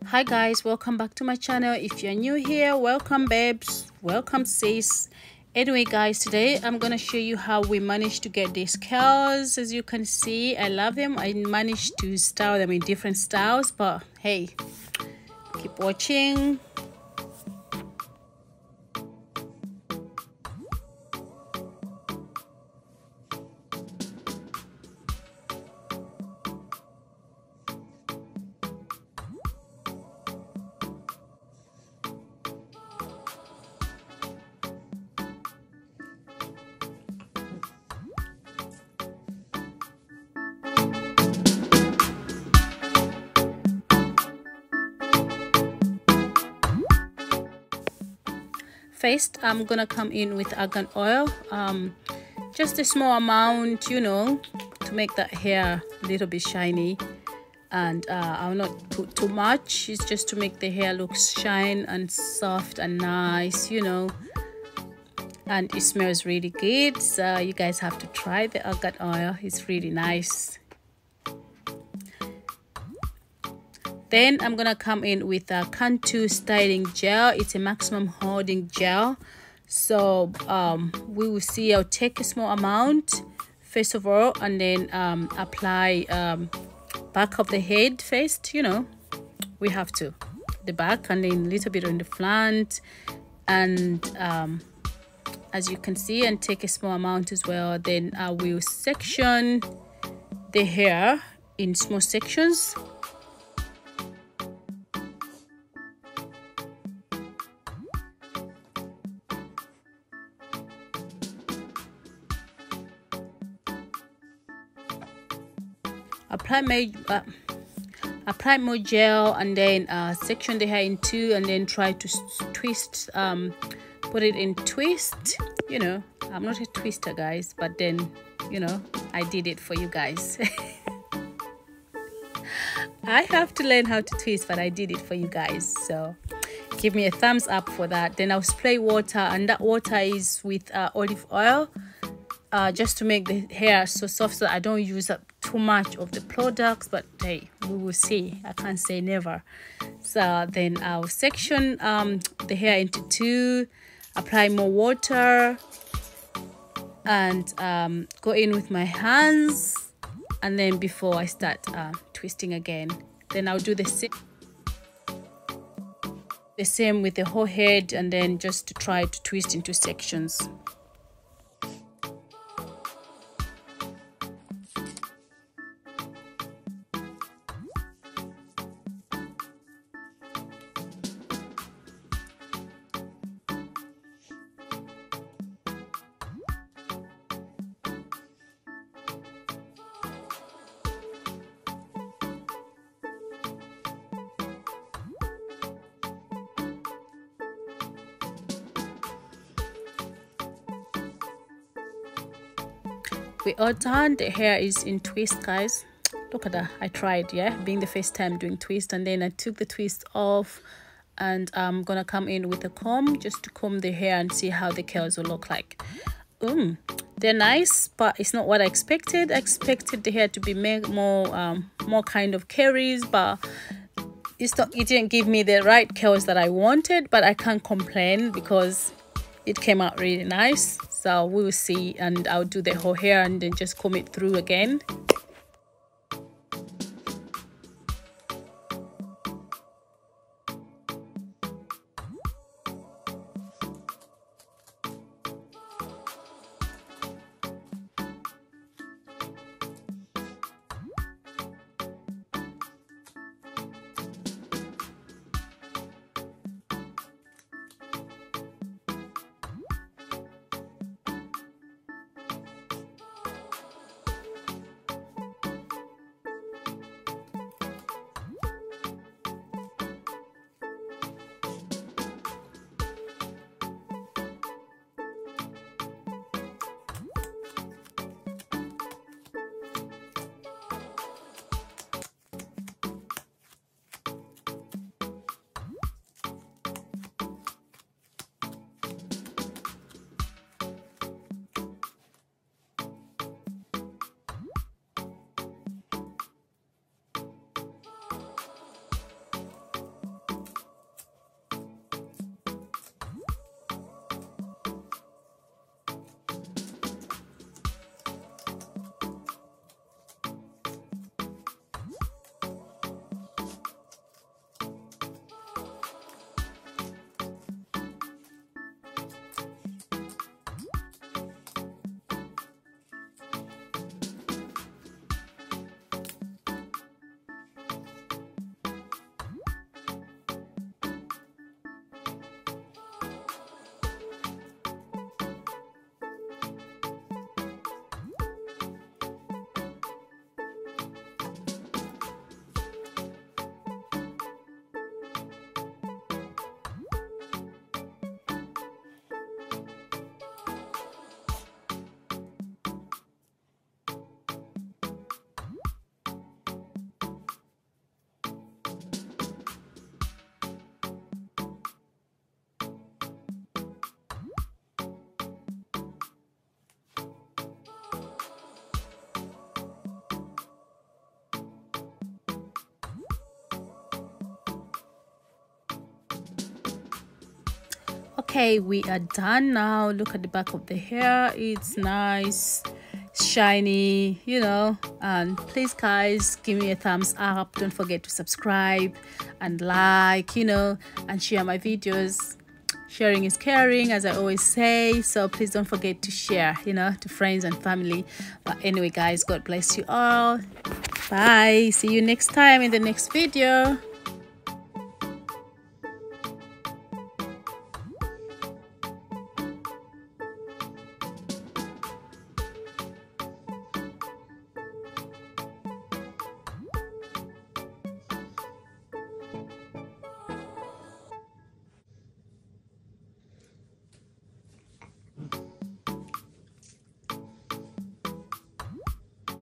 Hi guys, welcome back to my channel. If you're new here, welcome babes, welcome sis. Anyway guys, today I'm gonna show you how we managed to get these curls. As you can see, I love them. I managed to style them in different styles, but hey, keep watching. First, I'm gonna come in with argan oil, just a small amount, you know, to make that hair a little bit shiny. And I'll not put too much. It's just to make the hair look shine and soft and nice, you know. And it smells really good, so you guys have to try the argan oil. It's really nice. Then I'm gonna come in with a Cantu styling gel. It's a maximum holding gel. So we will see. I'll take a small amount first of all, and then apply back of the head first. You know, we have to the back, and then a little bit on the front, and as you can see, and take a small amount as well. Then I will section the hair in small sections. Apply more gel, and then section the hair in two, and then try to twist, put it in twist. You know, I'm not a twister guys, but then, you know, I did it for you guys. I have to learn how to twist, but I did it for you guys, so give me a thumbs up for that. Then I'll spray water, and that water is with olive oil, just to make the hair so soft, so I don't use up too much of the products, but hey, we will see. I can't say never. So then I'll section the hair into two, apply more water, and go in with my hands, and then before I start twisting again, then I'll do the same with the whole head, and then just to try to twist into sections. We are done. The hair is in twist guys. Look at that. I tried, yeah, being the first time doing twist, and then I took the twist off, and I'm gonna come in with a comb just to comb the hair and see how the curls will look like. They're nice, but it's not what I expected. I expected the hair to be more kind of curlies, but it didn't give me the right curls that I wanted. But I can't complain because it came out really nice. So we will see, and I'll do the whole hair and then just comb it through again. Okay, we are done now. Look at the back of the hair. It's nice, shiny, you know. And please guys, give me a thumbs up. Don't forget to subscribe and like, you know, and share my videos. Sharing is caring, as I always say, so please don't forget to share, you know, to friends and family. But anyway guys, God bless you all. Bye. See you next time in the next video.